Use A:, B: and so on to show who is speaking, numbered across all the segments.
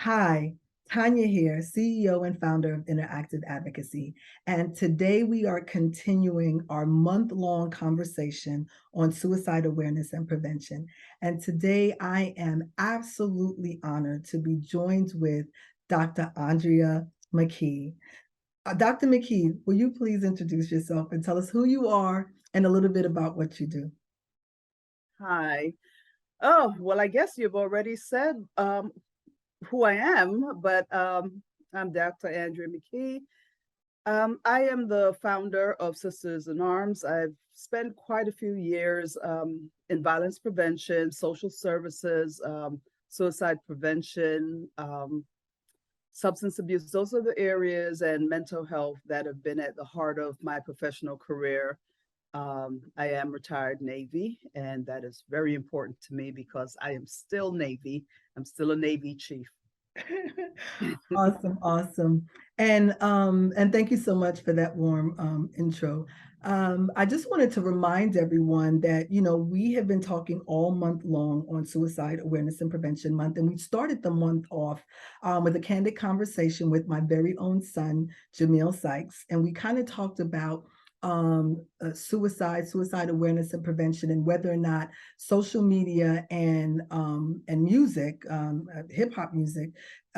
A: Hi, Tanya here, CEO and founder of Interactive Advocacy. And today we are continuing our month-long conversation on suicide awareness and prevention. And today I am absolutely honored to be joined with Dr. Andrea Mckie. Dr. McKee, will you please introduce yourself and tell us who you are and a little bit about what you do?
B: Hi. Oh, well, I guess you've already said who I am, but I'm Dr. Andrea Mckie. I am the founder of Sisters in Arms. I've spent quite a few years in violence prevention, social services, suicide prevention, substance abuse. Those are the areas, and mental health that have been at the heart of my professional career. I am retired Navy, and that is very important to me because I am still Navy. I'm still a Navy chief.
A: Awesome, awesome. And thank you so much for that warm intro. I just wanted to remind everyone that, we have been talking all month long on Suicide Awareness and Prevention Month, and we started the month off with a candid conversation with my very own son, Jamil Sykes, and we kind of talked about suicide awareness and prevention, and whether or not social media and music, hip hop music,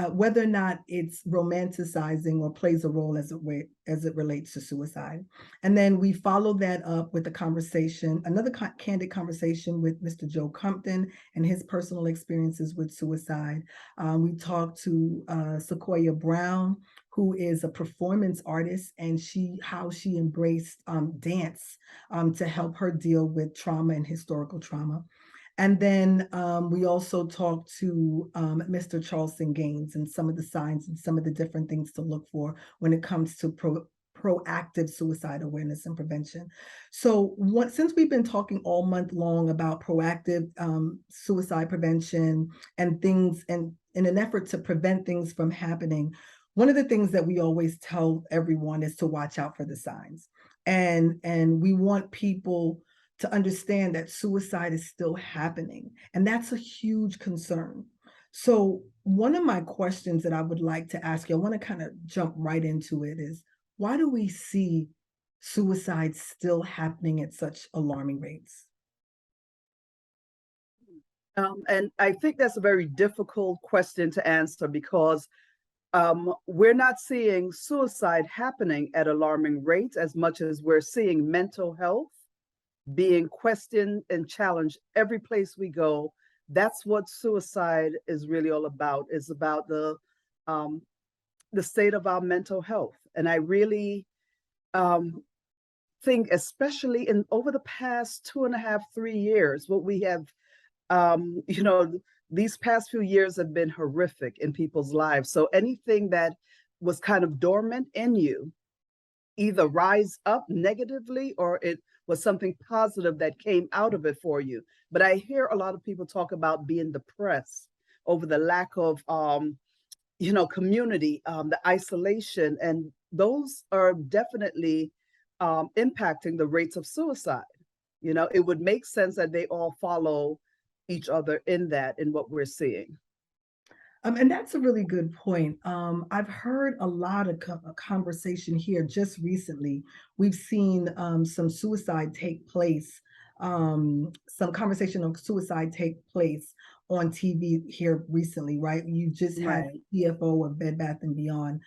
A: whether or not it's romanticizing or plays a role as it relates to suicide. And then we followed that up with a conversation, another candid conversation with Mr. Joe Compton and his personal experiences with suicide. We talked to Sequoia Brown, who is a performance artist, and how she embraced dance to help her deal with trauma and historical trauma. And then we also talked to Mr. Charleston Gaines and some of the signs and some of the different things to look for when it comes to proactive suicide awareness and prevention. So since we've been talking all month long about proactive suicide prevention and things, and in an effort to prevent things from happening, one of the things that we always tell everyone is to watch out for the signs. And we want people to understand that suicide is still happening. And that's a huge concern. So one of my questions that I would like to ask you, I want to kind of jump right into it, is why do we see suicide still happening at such alarming rates?
B: And I think that's a very difficult question to answer because we're not seeing suicide happening at alarming rates as much as we're seeing mental health being questioned and challenged every place we go. That's what suicide is really all about. It's about the state of our mental health. And I really think, especially in over the past 2.5, 3 years, what we have, these past few years have been horrific in people's lives. So anything that was kind of dormant in you either rise up negatively, or it was something positive that came out of it for you. But I hear a lot of people talk about being depressed over the lack of community, the isolation, and those are definitely impacting the rates of suicide. It would make sense that they all follow each other in what we're seeing.
A: And that's a really good point. I've heard a lot of conversation here just recently. We've seen some suicide take place, some conversation on suicide take place on TV here recently, right? You just had
B: Right.
A: the CFO of Bed Bath & Beyond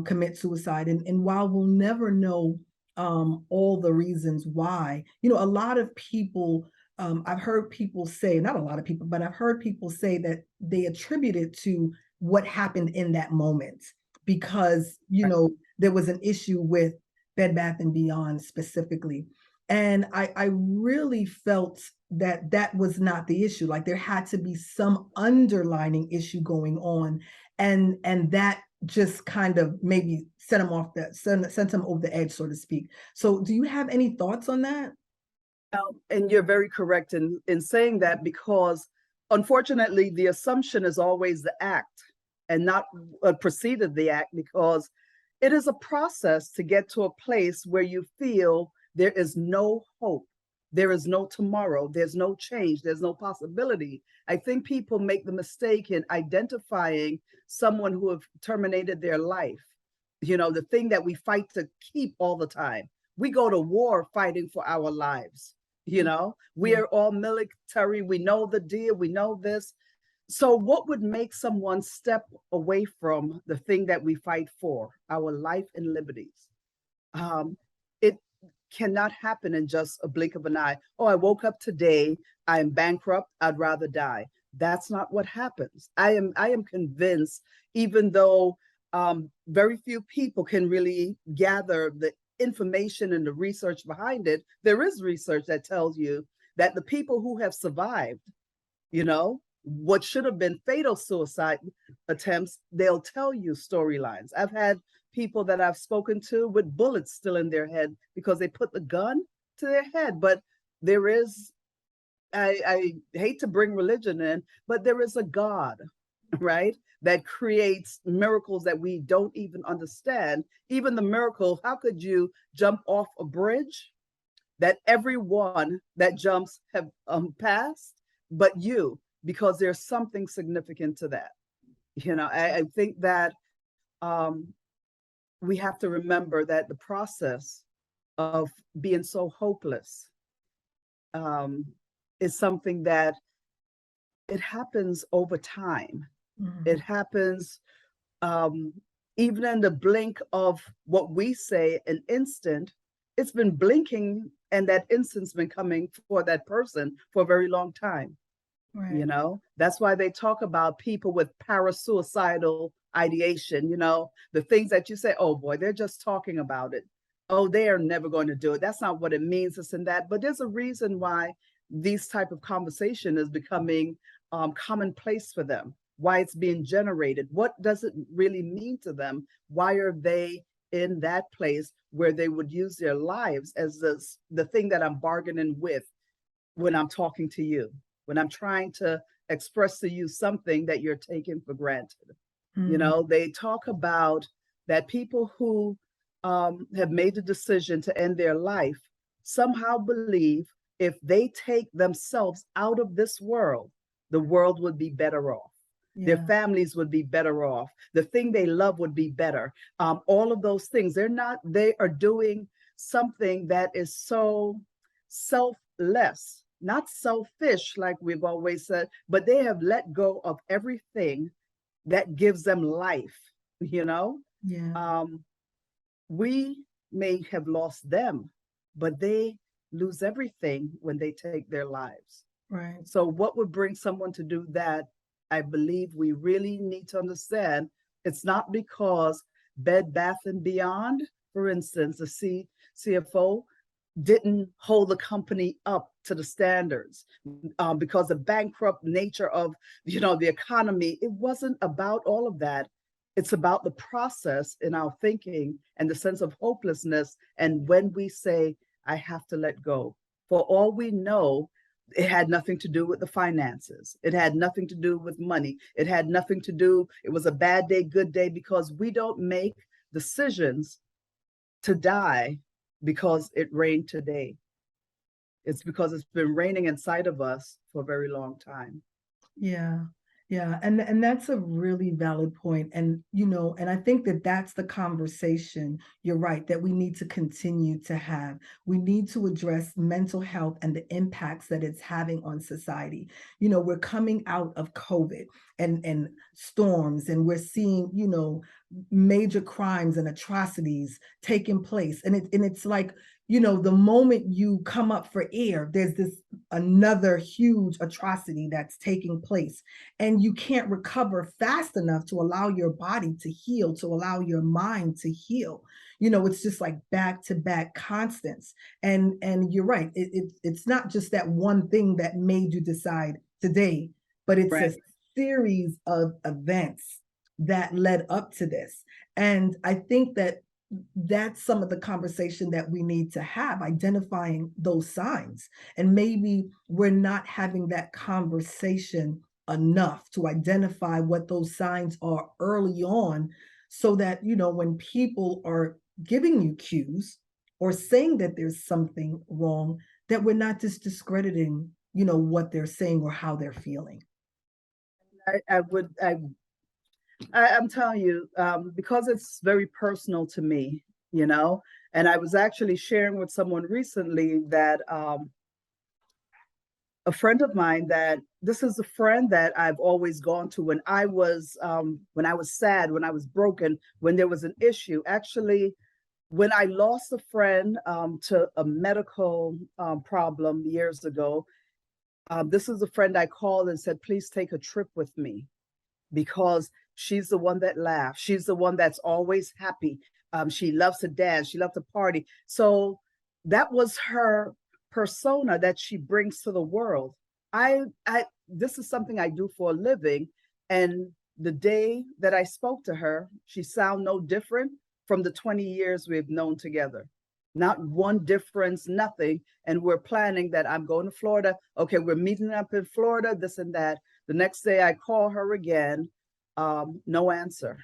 A: commit suicide. And while we'll never know all the reasons why, a lot of people, I've heard people say, not a lot of people, but I've heard people say that they attribute it to what happened in that moment because, there was an issue with Bed Bath & Beyond specifically. And I really felt that that was not the issue. Like there had to be some underlining issue going on. And that just kind of maybe sent him over the edge, so to speak. So do you have any thoughts on that?
B: And you're very correct in saying that, because unfortunately, the assumption is always the act and not what preceded the act, because it is a process to get to a place where you feel there is no hope. there is no tomorrow, there's no change, there's no possibility. I think people make the mistake in identifying someone who have terminated their life, the thing that we fight to keep all the time. We go to war fighting for our lives. We
A: Yeah.
B: are all military, we know the deal, we know this. So what would make someone step away from the thing that we fight for, our life and liberties? It cannot happen in just a blink of an eye. Oh, I woke up today, I am bankrupt, I'd rather die. That's not what happens. I am convinced, even though very few people can really gather the information and the research behind it, there is research that tells you that the people who have survived, what should have been fatal suicide attempts, they'll tell you storylines. I've had people that I've spoken to with bullets still in their head because they put the gun to their head. But there is, I hate to bring religion in, but there is a God, right? That creates miracles that we don't even understand. Even the miracle, how could you jump off a bridge that everyone that jumps have passed, but you, because there's something significant to that. I think that um, we have to remember that the process of being so hopeless um, is something that it happens over time. It
A: Mhm.
B: happens um, even in the blink of what we say an instant. It's been blinking, and that instant's been coming for that person for a very long time.
A: Right.
B: That's why they talk about people with parasuicidal ideation, the things that you say, oh boy, they're just talking about it. Oh, they are never going to do it. That's not what it means, this and that. But there's a reason why these type of conversation is becoming commonplace for them, why it's being generated, what does it really mean to them, why are they in that place where they would use their lives as the thing that I'm bargaining with when I'm talking to you, when I'm trying to express to you something that you're taking for granted.
A: Mm.
B: They talk about that people who have made the decision to end their life somehow believe if they take themselves out of this world, the world would be better off. Their
A: Yeah.
B: families would be better off. The thing they love would be better. All of those things. They are doing something that is so selfless, not selfish, like we've always said, but they have let go of everything that gives them life. You know,
A: Yeah.
B: um, we may have lost them, but they lose everything when they take their lives.
A: Right.
B: So, what would bring someone to do that? I believe we really need to understand it's not because Bed Bath and Beyond, for instance, the CFO didn't hold the company up to the standards because the bankrupt nature of the economy. It wasn't about all of that. It's about the process in our thinking and the sense of hopelessness. And when we say, I have to let go, for all we know, it had nothing to do with the finances. It had nothing to do with money. It had nothing to do, it was a bad day, good day, because we don't make decisions to die because it rained today. It's because it's been raining inside of us for a very long time.
A: Yeah. Yeah, and that's a really valid point. And and I think that that's the conversation, you're right, that we need to continue to have. We need to address mental health and the impacts that it's having on society. We're coming out of COVID and storms, and we're seeing, major crimes and atrocities taking place. And it's like, the moment you come up for air, there's this another huge atrocity that's taking place, and you can't recover fast enough to allow your body to heal, to allow your mind to heal. It's just like back to back constants. And you're right, it's not just that one thing that made you decide today, but it's a
B: Right.
A: series of events that led up to this. And I think that that's some of the conversation that we need to have, identifying those signs. And maybe we're not having that conversation enough to identify what those signs are early on, so that, when people are giving you cues or saying that there's something wrong, that we're not just discrediting, what they're saying or how they're feeling.
B: I'm telling you, because it's very personal to me, and I was actually sharing with someone recently that a friend of mine, that this is a friend that I've always gone to when I was sad, when I was broken, when there was an issue. Actually, when I lost a friend to a medical problem years ago, this is a friend I called and said, please take a trip with me, because she's the one that laughs. She's the one that's always happy. She loves to dance. She loves to party. So that was her persona that she brings to the world. This is something I do for a living. And the day that I spoke to her, she sounded no different from the 20 years we've known together. Not one difference, nothing. And we're planning that I'm going to Florida. Okay, we're meeting up in Florida, this and that. The next day I call her again, no answer.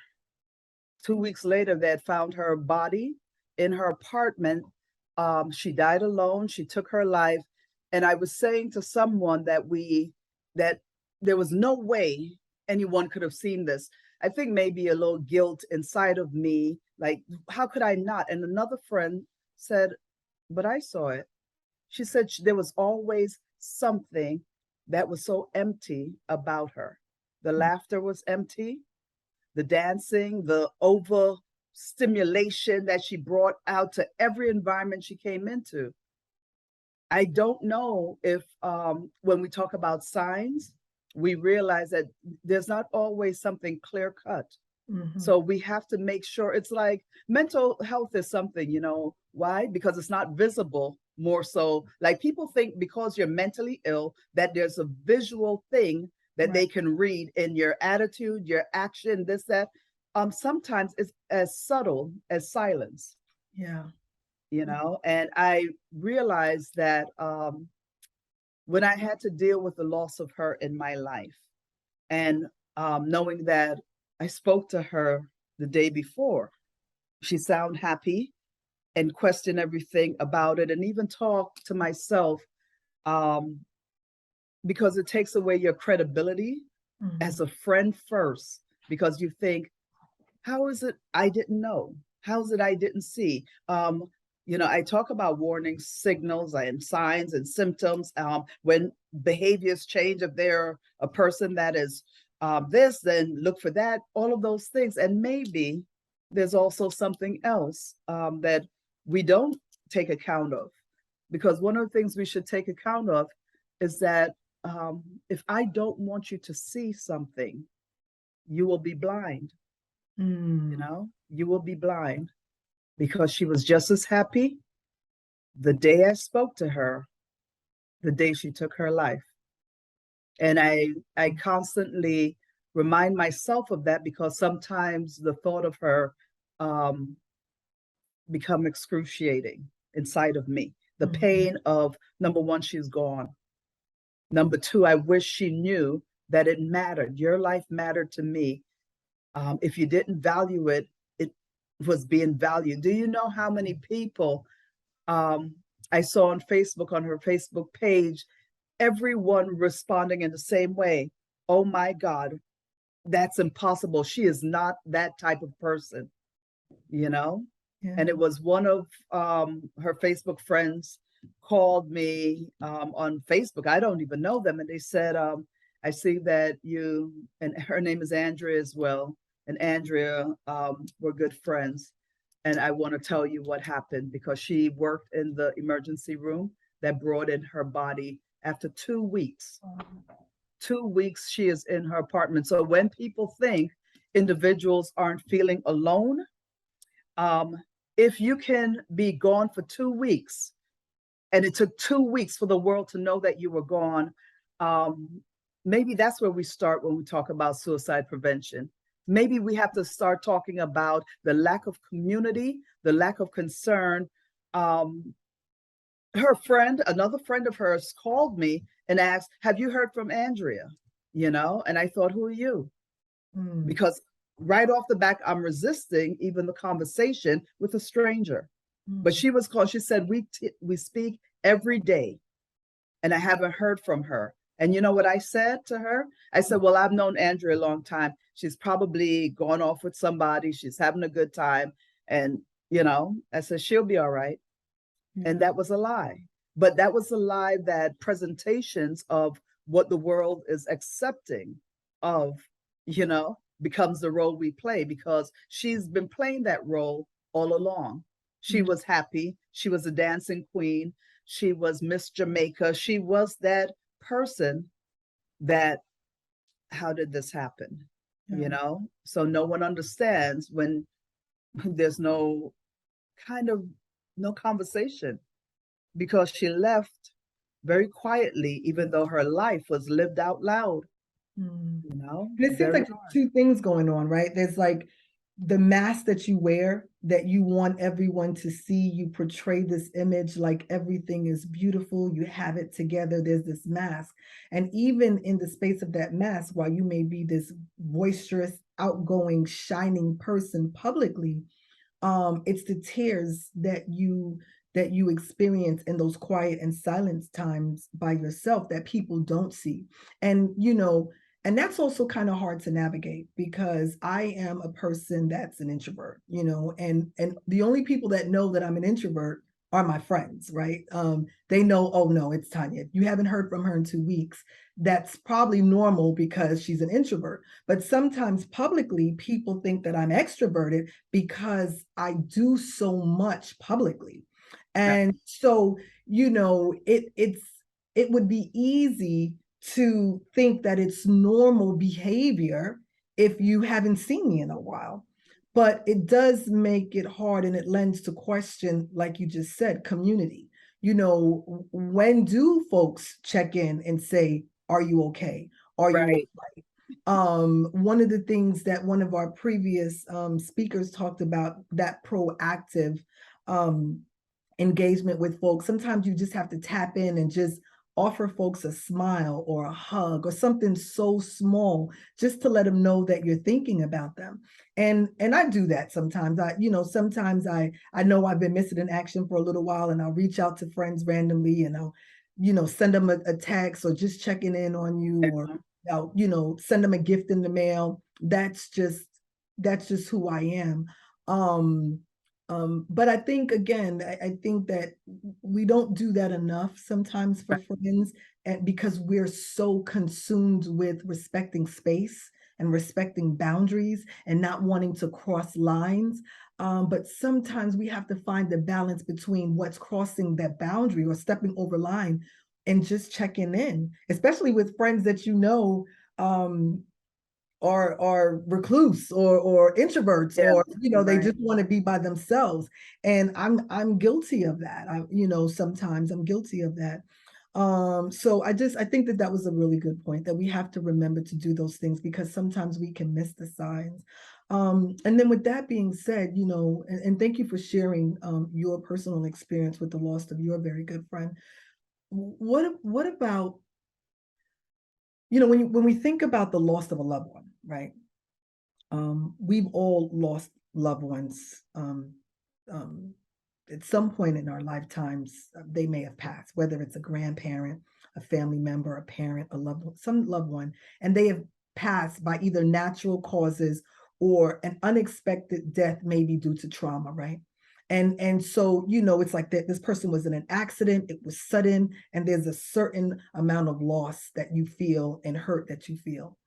B: 2 weeks later, they had found her body in her apartment. She died alone. She took her life. And I was saying to someone that there was no way anyone could have seen this. I think maybe a little guilt inside of me, like, how could I not? And another friend said, but I saw it. She said there was always something that was so empty about her. The laughter was empty, the dancing, the overstimulation that she brought out to every environment she came into. I don't know if when we talk about signs, we realize that there's not always something clear cut. Mm-hmm. So we have to make sure. It's like mental health is something, why? Because it's not visible. More so, like, people think because you're mentally ill that there's a visual thing that right. They can read in your attitude, your action, this, that. Sometimes it's as subtle as silence.
A: Yeah.
B: And I realized that when I had to deal with the loss of her in my life, and knowing that I spoke to her the day before, she sounded happy and questioned everything about it, and even talked to myself, because it takes away your credibility mm-hmm. as a friend first, because you think, how is it I didn't know? How is it I didn't see? I talk about warning signals and signs and symptoms when behaviors change. If they're a person that is this, then look for that, all of those things. And maybe there's also something else that we don't take account of, because one of the things we should take account of is that if I don't want you to see something, you will be blind. You will be blind, because she was just as happy the day I spoke to her, the day she took her life. And I constantly remind myself of that, because sometimes the thought of her become excruciating inside of me. The mm-hmm. pain of, number one, she's gone. Number two, I wish she knew that it mattered. Your life mattered to me. If you didn't value it, it was being valued. Do you know how many people I saw on Facebook, on her Facebook page, everyone responding in the same way? Oh my God, that's impossible. She is not that type of person, Yeah. And it was one of her Facebook friends called me on Facebook. I don't even know them. And they said, I see that you, and her name is Andrea as well, and Andrea were good friends. And I want to tell you what happened, because she worked in the emergency room that brought in her body after 2 weeks. 2 weeks she is in her apartment. So when people think individuals aren't feeling alone, if you can be gone for 2 weeks, and it took 2 weeks for the world to know that you were gone, maybe that's where we start when we talk about suicide prevention. Maybe we have to start talking about the lack of community, the lack of concern. Her friend, another friend of hers, called me and asked, have you heard from Andrea? And I thought, who are you? Because right off the back, I'm resisting even the conversation with a stranger. But she was called. She said, we speak every day, and I haven't heard from her. And you know what I said to her? I said, well, I've known Andrea a long time. She's probably gone off with somebody. She's having a good time. And, I said, she'll be all right. And
A: Yeah.
B: that was a lie. But that was a lie that presentations of what the world is accepting of, becomes the role we play, because she's been playing that role all along. She
A: Yeah.
B: was happy. She was a dancing queen. She was Miss Jamaica. She was that person that, how did this happen?
A: Yeah.
B: So no one understands when there's no kind of no conversation, because she left very quietly, even though her life was lived out loud,
A: Mm.
B: you know,
A: And it seems
B: very
A: like
B: hard.
A: two things going on, right? There's like the mask that you wear that you want everyone to see. You portray this image like everything is beautiful, you have it together. There's this mask. And even in the space of that mask, while you may be this boisterous, outgoing, shining person publicly, it's the tears that you experience in those quiet and silent times by yourself that people don't see. And and that's also kind of hard to navigate, because I am a person that's an introvert, and the only people that know that I'm an introvert are my friends, right? They know, oh no, it's Tanya. You haven't heard from her in 2 weeks. That's probably normal because she's an introvert. But sometimes publicly, people think that I'm extroverted because I do so much publicly.
B: Right.
A: And so, it would be easy to think that it's normal behavior if you haven't seen me in a while. But it does make it hard, and it lends to question, like you just said, community. When do folks check in and say, are you okay? Are you
B: Right.
A: one of the things that one of our previous speakers talked about, that proactive um, engagement with folks. Sometimes you just have to tap in and just offer folks a smile or a hug or something so small, just to let them know that you're thinking about them. And I do that sometimes. Sometimes I know I've been missing in action for a little while, and I'll reach out to friends randomly, and I'll send them a text, or just checking in on you, or I'll send them a gift in the mail. That's just who I am. um but I think, again, I think that we don't do that enough sometimes for friends, and because we're so consumed with respecting space and respecting boundaries and not wanting to cross lines. But sometimes we have to find the balance between what's crossing that boundary or stepping over line, and just checking in, especially with friends that um, are recluse, or introverts,
B: Yeah.
A: or they
B: Right.
A: just want to be by themselves. And I'm guilty of that. Sometimes I'm guilty of that. So I think that was a really good point, that we have to remember to do those things, because sometimes we can miss the signs. And then, with that being said, and thank you for sharing your personal experience with the loss of your very good friend. What about, when we think about the loss of a loved one, right? We've all lost loved ones, um, at some point in our lifetimes. They may have passed, whether it's a grandparent, a family member, a parent, a loved one, some loved one, and they have passed by either natural causes or an unexpected death, maybe due to trauma, right? And so, it's like that this person was in an accident, it was sudden, and there's a certain amount of loss that you feel and hurt that you feel.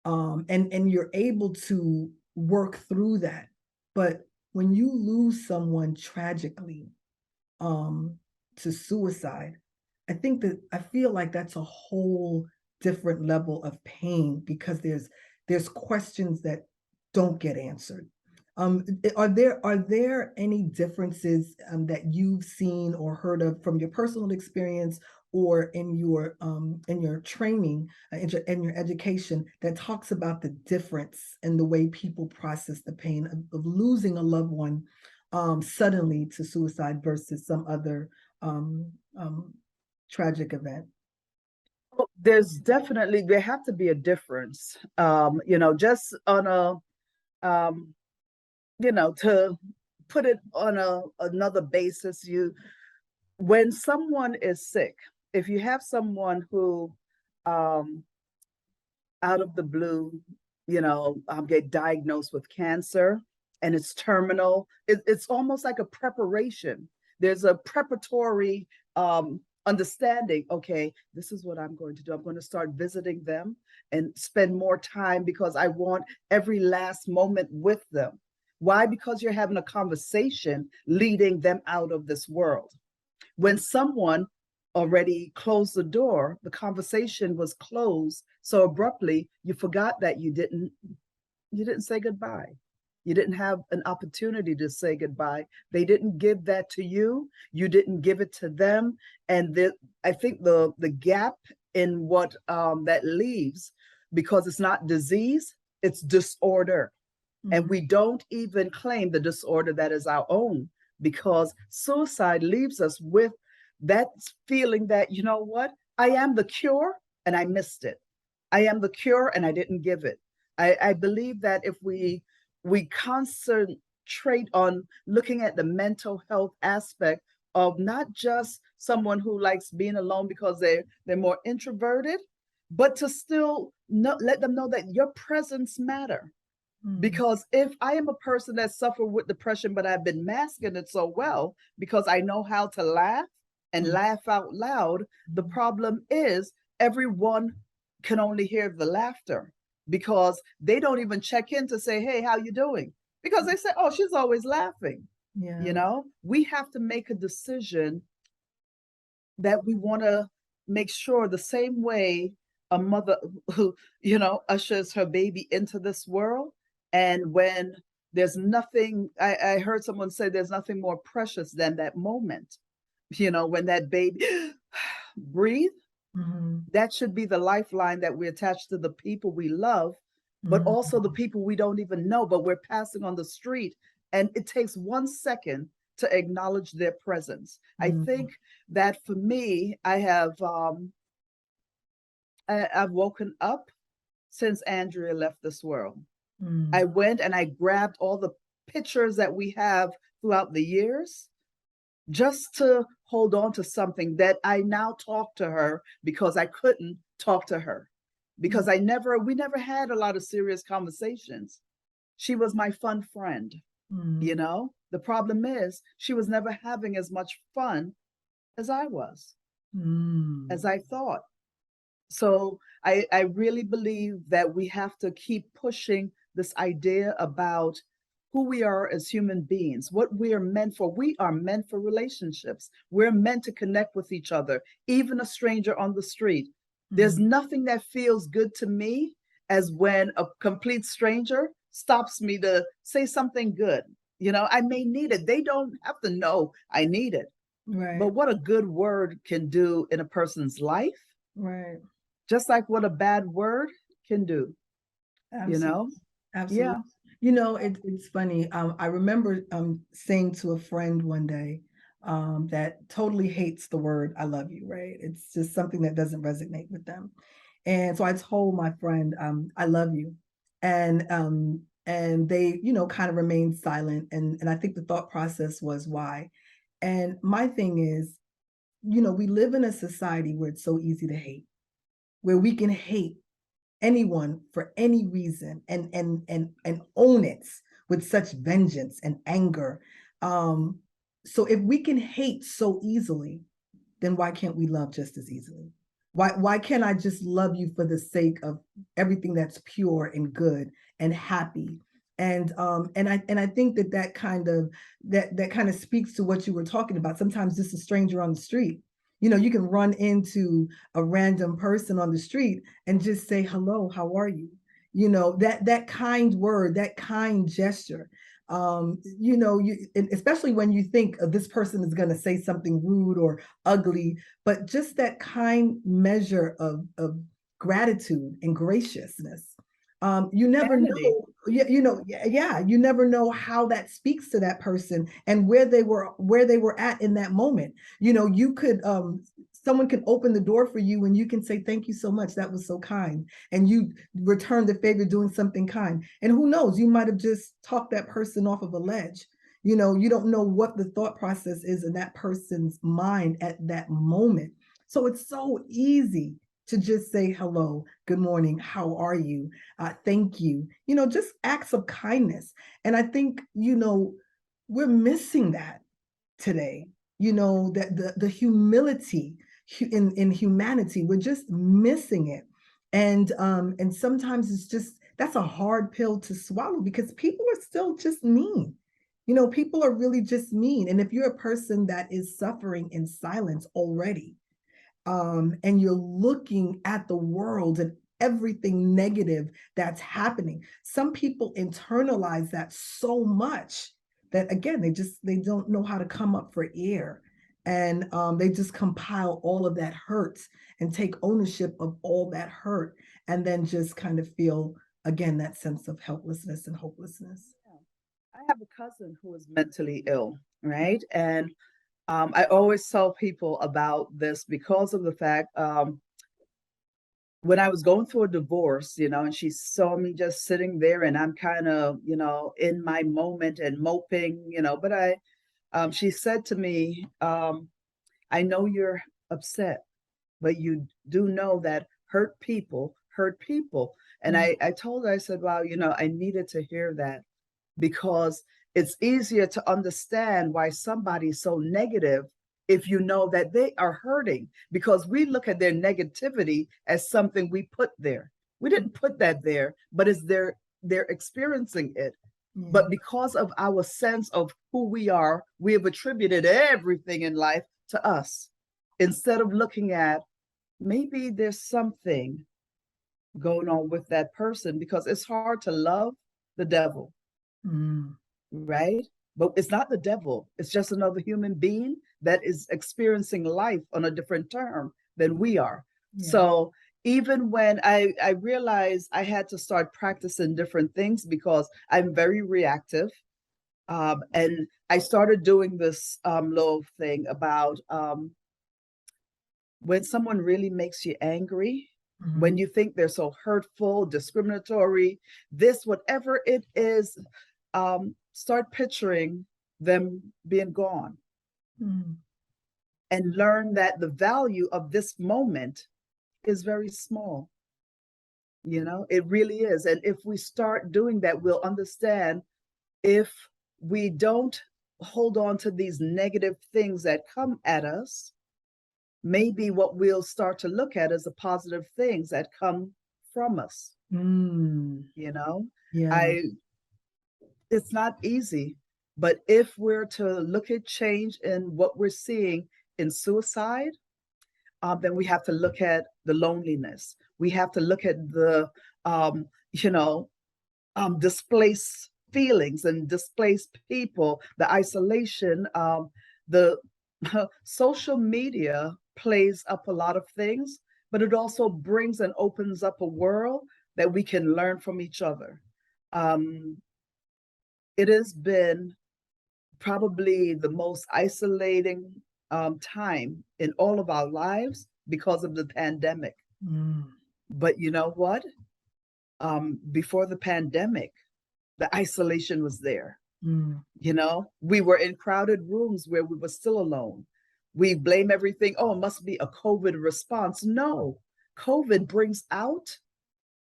A: And you're able to work through that. But when you lose someone tragically, um, to suicide, I feel like that's a whole different level of pain, because there's questions that don't get answered. Are there any differences that you've seen or heard of from your personal experience, or in your training, in your education, that talks about the difference in the way people process the pain of losing a loved one suddenly to suicide versus some other um, um, tragic event?
B: Well, there have to be a difference. Just on um, to put it on another basis, when someone is sick, if you have someone who um, out of the blue, get diagnosed with cancer and it's terminal, it's almost like a preparation. There's a preparatory understanding. Okay, this is what I'm going to do. I'm going to start visiting them and spend more time because I want every last moment with them. Why? Because you're having a conversation leading them out of this world. When someone already closed the door, the conversation was closed so abruptly, you forgot that you didn't say goodbye. You didn't have an opportunity to say goodbye. They didn't give that to you. You didn't give it to them. And I think the gap in what that leaves, because it's not disease, it's disorder. And
A: Mhm.
B: we don't even claim the disorder that is our own, because suicide leaves us with that feeling that, you know what, I am the cure and I missed it. I am the cure and I didn't give it. I believe that if we concentrate on looking at the mental health aspect of not just someone who likes being alone because they're more introverted, but to still let them know that your presence matter.
A: Mm.
B: Because if I am a person that suffered with depression, but I've been masking it so well because I know how to laugh and
A: Mm.
B: laugh out loud, the problem is everyone can only hear the laughter because they don't even check in to say, hey, how you doing? Because they say, oh, she's always laughing.
A: Yeah.
B: We have to make a decision that we want to make sure the same way a mother who ushers her baby into this world, and when there's nothing, I heard someone say there's nothing more precious than that moment, when that baby breathe.
A: Mhm.
B: That should be the lifeline that we attach to the people we love, but
A: Mhm.
B: also the people we don't even know, but we're passing on the street. And it takes 1 second to acknowledge their presence. I
A: Mhm.
B: think that for me, I've woken up since Andrea left this world. I
A: Mm.
B: went and I grabbed all the pictures that we have throughout the years just to hold on to something that I now talk to her because I couldn't talk to her because
A: Mm.
B: we never had a lot of serious conversations. She was my fun friend,
A: Mm.
B: The problem is she was never having as much fun as I was, as
A: Mm.
B: I thought. So I really believe that we have to keep pushing this idea about who we are as human beings, what we are meant for. We are meant for relationships. We're meant to connect with each other, even a stranger on the street. There's
A: Mm.
B: nothing that feels good to me as when a complete stranger stops me to say something good. I may need it. They don't have to know I need it. But
A: Right.
B: what a good word can do in a person's life,
A: Right.
B: just like what a bad word can do, you
A: Absolutely.
B: know?
A: Absolutely.
B: Yeah.
A: It's funny. I remember saying to a friend one day that totally hates the word "I love you." Right? It's just something that doesn't resonate with them. And so I told my friend, "I love you," and they, kind of remained silent. And I think the thought process was why. And my thing is, we live in a society where it's so easy to hate, where we can hate anyone for any reason and own it with such vengeance and anger. So if we can hate so easily, then why can't we love just as easily? Why can't I just love you for the sake of everything that's pure and good and happy? And I think that kind of speaks to what you were talking about. Sometimes just a stranger on the street. You can run into a random person on the street and just say hello, how are you? That kind word, that kind gesture. Especially when you think this person is going to say something rude or ugly, but just that kind measure of gratitude and graciousness. You never
B: Humanity.
A: know, yeah, you never know how that speaks to that person and where they were at in that moment. You could someone can open the door for you and you can say thank you so much, that was so kind, and you return the favor doing something kind, and who knows, you might have just talked that person off of a ledge. You don't know what the thought process is in that person's mind at that moment. So it's so easy to just say hello, good morning, how are you? Thank you. Just acts of kindness. And I think, we're missing that today. That the humility in humanity, we're just missing it. And sometimes it's just that's a hard pill to swallow because people are still just mean. People are really just mean. And if you're a person that is suffering in silence already, and you're looking at the world and everything negative that's happening, some people internalize that so much that again they don't know how to come up for air, and they just compile all of that hurt and take ownership of all that hurt, and then just kind of feel again that sense of helplessness and hopelessness.
B: Yeah. I have a cousin who is mentally ill, right? And I always tell people about this because of the fact when I was going through a divorce, and she saw me just sitting there and I'm kind of, in my moment and moping, but she said to me, I know you're upset, but you do know that hurt people hurt people. And
A: Mm.
B: I told her, I said, wow, I needed to hear that because it's easier to understand why somebody's so negative if you know that they are hurting, because we look at their negativity as something we put there. We didn't put that there, but it's they're experiencing it.
A: Yeah.
B: But because of our sense of who we are, we have attributed everything in life to us instead of looking at maybe there's something going on with that person, because it's hard to love the devil,
A: Mm.
B: right? But it's not the devil, it's just another human being that is experiencing life on a different term than we are.
A: Yeah.
B: So even when I realized I had to start practicing different things because I'm very reactive, and I started doing this little thing about when someone really makes you angry, when
A: Mhm.
B: you think they're so hurtful, discriminatory, this, whatever it is, start picturing them being gone
A: Mm.
B: and learn that the value of this moment is very small. It really is. And if we start doing that, we'll understand if we don't hold on to these negative things that come at us, maybe what we'll start to look at is the positive things that come from us.
A: Mm.
B: You know,
A: Yeah.
B: I it's not easy, but if we're to look at change in what we're seeing in suicide, then we have to look at the loneliness. We have to look at the um, you know displaced feelings and displaced people, the isolation, the social media plays up a lot of things, but it also brings and opens up a world that we can learn from each other. Um, it has been probably the most isolating time in all of our lives because of the pandemic.
A: Mm.
B: But you know what? Before the pandemic, the isolation was there.
A: Mm.
B: We were in crowded rooms where we were still alone. We blame everything. Oh, it must be a COVID response. No, COVID brings out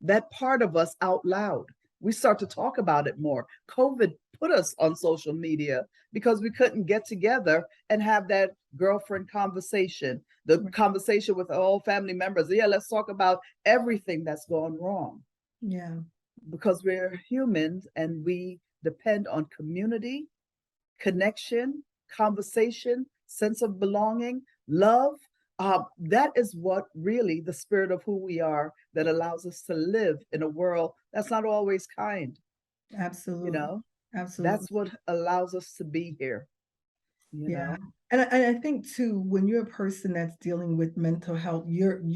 B: that part of us out loud. We start to talk about it more. COVID put us on social media because we couldn't get together and have that girlfriend conversation, the
A: Right.
B: conversation with all family members. Yeah, let's talk about everything that's gone wrong,
A: Yeah.
B: because we're humans and we depend on community, connection, conversation, sense of belonging, love. That is what really the spirit of who we are that allows us to live in a world that's not always kind. You
A: Absolutely.
B: know,
A: Absolutely.
B: that's what allows us to be here. You
A: Yeah.
B: know,
A: And I think too, when you're a person that's dealing with mental health, you're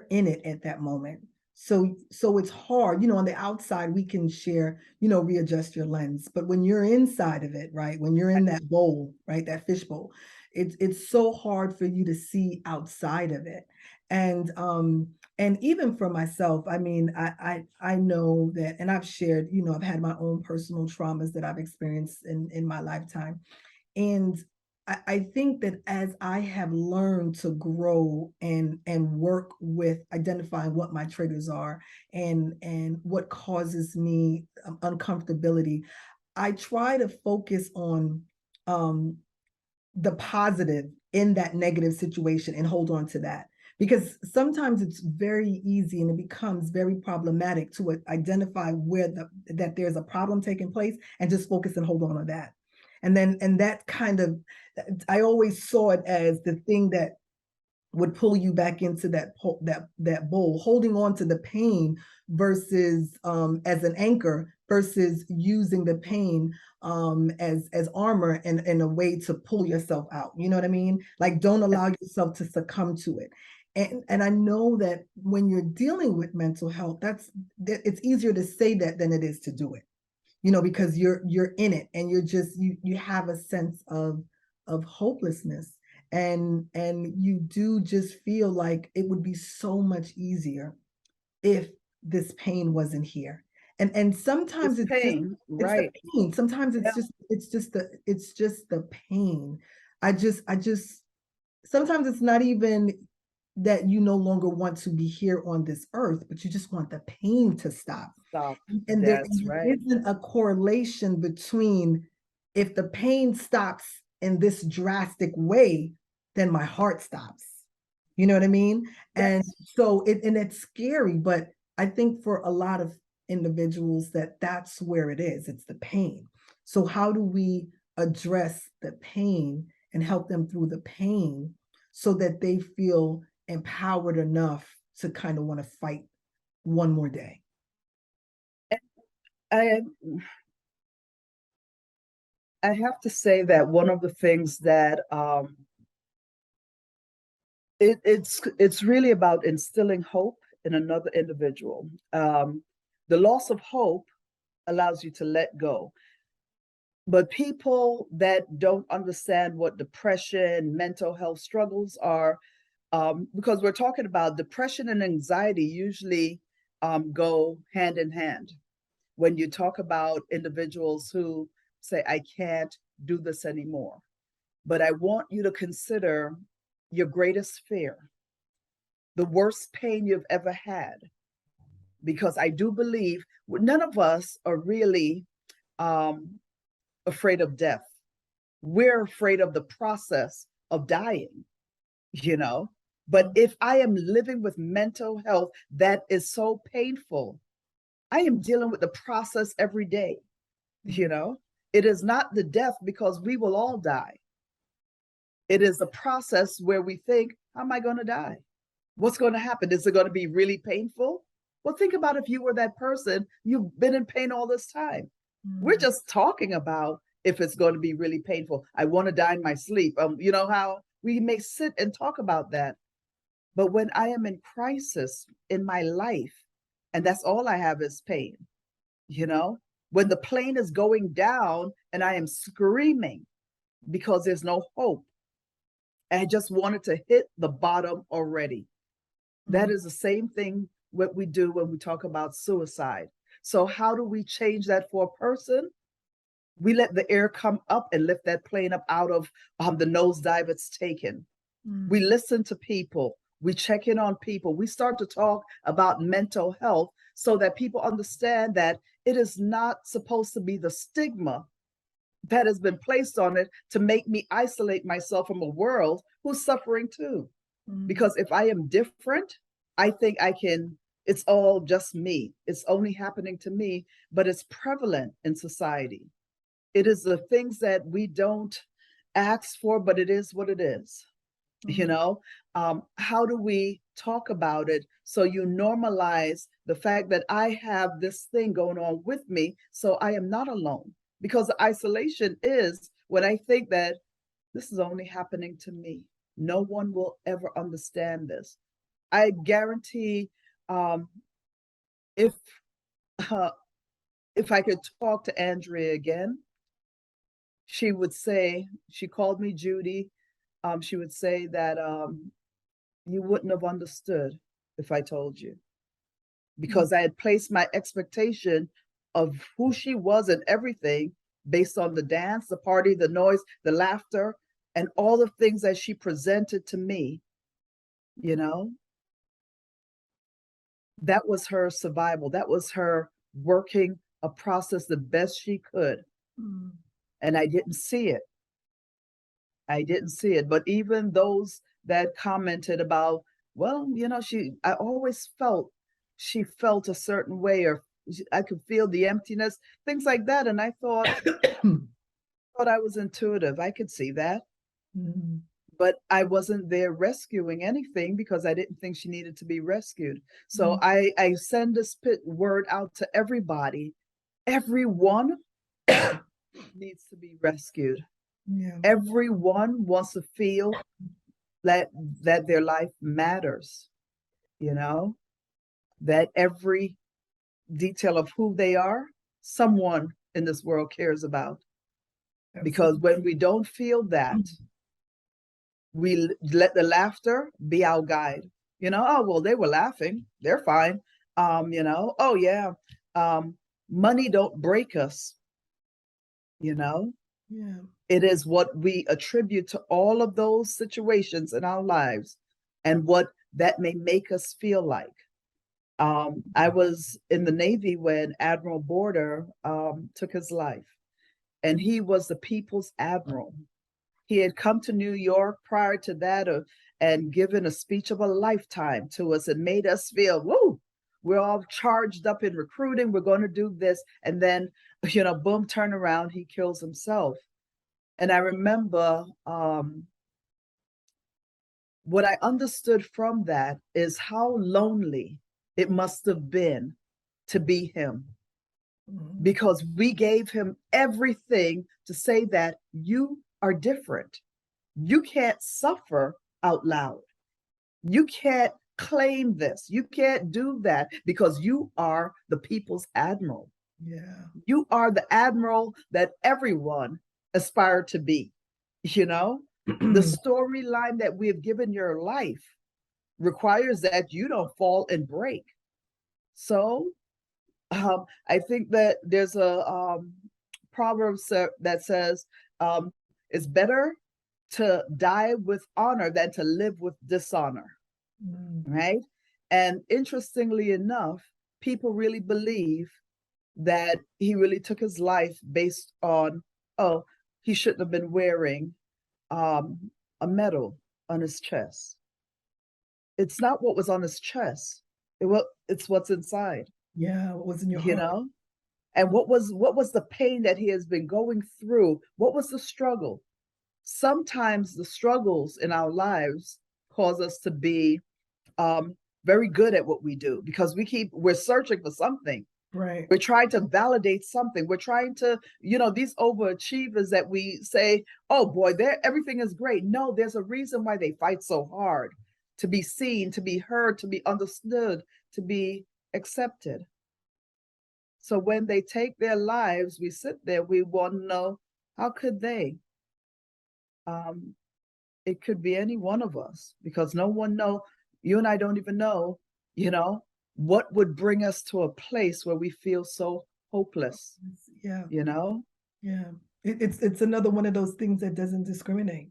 A: in it at that moment. So it's hard. On the outside, we can share, readjust your lens. But when you're inside of it, right? When you're in that bowl, right? That fish bowl, it's so hard for you to see outside of it. And and even for myself, I mean, I know that, and I've shared, I've had my own personal traumas that I've experienced in my lifetime. And I think that as I have learned to grow and work with identifying what my triggers are and what causes me uncomfortability, I try to focus on um, the positive in that negative situation and hold on to that. Because sometimes it's very easy and it becomes very problematic to identify that there's a problem taking place and just focus and hold on to that. And that kind of, I always saw it as the thing that would pull you back into that bowl, holding on to the pain versus as an anchor versus using the pain as armor and in a way to pull yourself out. You know what I mean? Like, don't allow yourself to succumb to it. And I know that when you're dealing with mental health, it's easier to say that than it is to do it. Because you're in it and you have a sense of hopelessness, and you do just feel like it would be so much easier if this pain wasn't here. And sometimes
B: This pain,
A: it's the
B: right?
A: pain. Sometimes
B: Yeah,
A: it's just the pain. I just sometimes it's not even that you no longer want to be here on this earth, but you just want the pain to stop.
B: stop.
A: And
B: That's
A: there
B: right.
A: isn't a correlation between, if the pain stops in this drastic way, then my heart stops. You know what I mean? And
B: Yes.
A: so it's scary, but I think for a lot of individuals that's where it is. It's the pain. So how do we address the pain and help them through the pain so that they feel empowered enough to kind of want to fight one more day?
B: I I have to say that one of the things that it's really about instilling hope in another individual. The loss of hope allows you to let go. But people that don't understand what depression, mental health struggles are, because we're talking about depression and anxiety usually go hand in hand. When you talk about individuals who say, I can't do this anymore, but I want you to consider your greatest fear, the worst pain you've ever had, because I do believe none of us are really um, afraid of death. We're afraid of the process of dying, you know. But if I am living with mental health that is so painful, I am dealing with the process every day, you
A: Mhm.
B: know. It is not the death because we will all die. It is the process where we think, how am I going to die? What's going to happen? Is it going to be really painful? Well, think about if you were that person, you've been in pain all this time. We're
A: Mm,
B: just talking about if it's going to be really painful. I want to die in my sleep. You know how we may sit and talk about that. But when I am in crisis in my life, and that's all I have is pain, you know, when the plane is going down and I am screaming because there's no hope, I just wanted to hit the bottom already. That
A: mhm,
B: is the same thing what we do when we talk about suicide. So how do we change that for a person? We let the air come up and lift that plane up out of the nosedive it's taken. We
A: mm,
B: listen to people. We check in on people. We start to talk about mental health so that people understand that it is not supposed to be the stigma that has been placed on it to make me isolate myself from a world who's suffering too.
A: mm,
B: Because if I am different, I think I can, it's all just me. It's only happening to me, but it's prevalent in society. It is the things that we don't ask for, but it is what it is. You
A: mhm,
B: know, how do we talk about it so you normalize the fact that I have this thing going on with me, so I am not alone? Because isolation is when I think that this is only happening to me. No one will ever understand this. I guarantee, um, if uh, if I could talk to Andrea again, she would say, she called me Judy. She would say that you wouldn't have understood. if I told you,
A: Mm.
B: because I had placed my expectation of who she was and everything based on the dance, the party, the noise, the laughter, and all the things that she presented to me, you know, that was her survival. That was her working a process the best she could.
A: Mm.
B: And I didn't see it. I didn't see it. But even those that commented about, well, I always felt she felt a certain way, or I could feel the emptiness, things like that. And I thought I was intuitive. I could see that.
A: Mm.
B: But I wasn't there rescuing anything because I didn't think she needed to be rescued. So
A: Mm.
B: I send this word out to everybody. Everyone needs to be rescued.
A: Yeah.
B: Everyone wants to feel that their life matters, you know, that every detail of who they are, someone in this world cares about. Because
A: Absolutely.
B: when we don't feel that, we let the laughter be our guide. Oh well, they were laughing, they're fine. Oh yeah, um, money don't break us. You know,
A: Yeah.
B: it is what we attribute to all of those situations in our lives, and what that may make us feel like. I was in the Navy when Admiral Border took his life, and he was the people's admiral. He had come to New York prior to that, and given a speech of a lifetime to us and made us feel, woo, we're all charged up in recruiting. We're going to do this. And then, boom, turn around, he kills himself. And I remember what I understood from that is how lonely it must have been to be him,
A: Mm.
B: because we gave him everything to say that you are different. You can't suffer out loud. You can't claim this. You can't do that because you are the people's admiral.
A: Yeah.
B: You are the admiral that everyone aspired to be. You know, the storyline that we have given your life requires that you don't fall and break. So I think that there's a proverb that says it's better to die with honor than to live with dishonor,
A: Mm.
B: right? And interestingly enough, people really believe that he really took his life based on, oh, he shouldn't have been wearing a medal on his chest. It's not what was on his chest. It's what's inside,
A: Yeah. What was in your
B: you
A: heart?
B: know? And what was the pain that he has been going through? What was the struggle? Sometimes the struggles in our lives cause us to be very good at what we do, because we're searching for something.
A: Right.
B: We're trying to validate something. We're trying to, these overachievers that we say, oh boy, everything is great. No, there's a reason why they fight so hard, to be seen, to be heard, to be understood, to be accepted. So when they take their lives, we sit there, we want to know, how could they? Um, it could be any one of us, because no one know, you and I don't even know, you know, what would bring us to a place where we feel so hopeless,
A: Yeah.
B: you know?
A: Yeah. It's another one of those things that doesn't discriminate.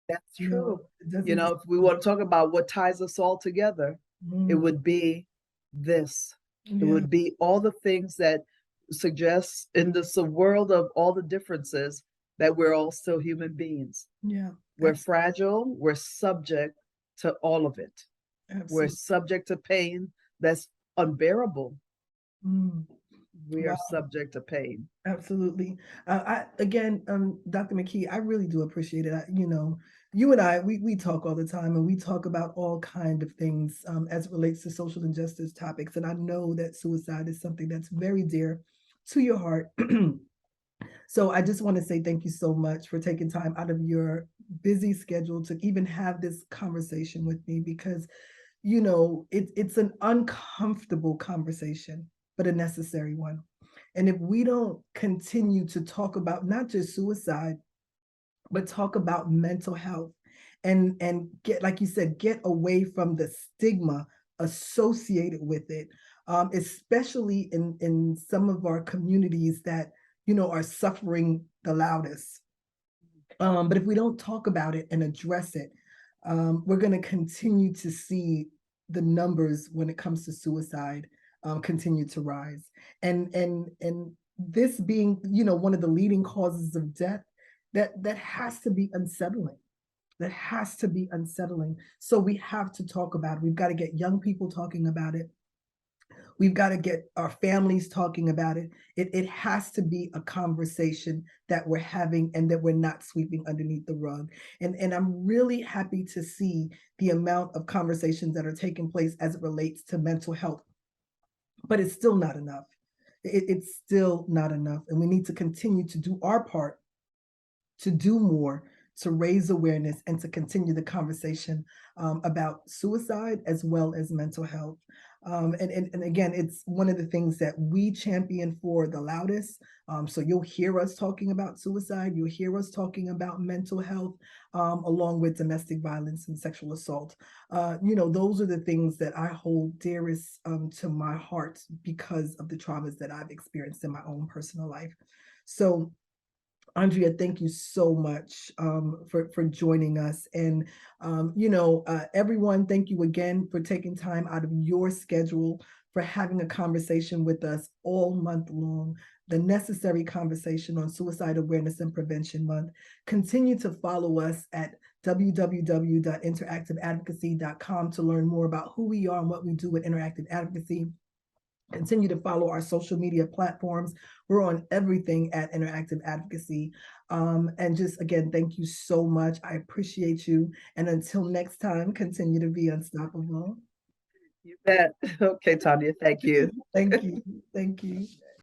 B: That's
A: You know,
B: true.
A: it doesn't
B: If we
A: discriminate.
B: want to talk about what ties us all together, it
A: Mm.
B: would be this. It
A: Yeah.
B: would be all the things that suggest in this world of all the differences that we're all still human beings.
A: Yeah.
B: We're fragile. We're subject to all of it. We're
A: Absolutely.
B: subject to pain that's unbearable.
A: Mm.
B: We are
A: Wow.
B: subject to pain.
A: Absolutely. Dr. McKee, I really do appreciate it. You and I, we talk all the time, and we talk about all kind of things as it relates to social injustice topics. And I know that suicide is something that's very dear to your heart. So I just want to say thank you so much for taking time out of your busy schedule to even have this conversation with me, because it's an uncomfortable conversation, but a necessary one. And if we don't continue to talk about not just suicide, but talk about mental health, and get, like you said, get away from the stigma associated with it, especially in some of our communities that, are suffering the loudest. But if we don't talk about it and address it, we're going to continue to see the numbers when it comes to suicide continue to rise. And this being, one of the leading causes of death, that has to be unsettling. That has to be unsettling. So we have to talk about it. We've got to get young people talking about it. We've got to get our families talking about it. It has to be a conversation that we're having and that we're not sweeping underneath the rug. And I'm really happy to see the amount of conversations that are taking place as it relates to mental health, but it's still not enough. It's still not enough. And we need to continue to do our part to do more, to raise awareness, and to continue the conversation about suicide as well as mental health. And again, it's one of the things that we champion for the loudest. So you'll hear us talking about suicide, you'll hear us talking about mental health, along with domestic violence and sexual assault. Those are the things that I hold dearest to my heart because of the traumas that I've experienced in my own personal life. So Andrea, thank you so much for joining us. And, everyone, thank you again for taking time out of your schedule for having a conversation with us all month long, the necessary conversation on Suicide Awareness and Prevention Month. Continue to follow us at www.interactiveadvocacy.com to learn more about who we are and what we do with Interactive Advocacy. Continue to follow our social media platforms. We're on everything at Interactive Advocacy. And just again, thank you so much. I appreciate you. And until next time, continue to be unstoppable.
B: You bet. Okay, Tanya, thank you.
A: Thank you. Thank you.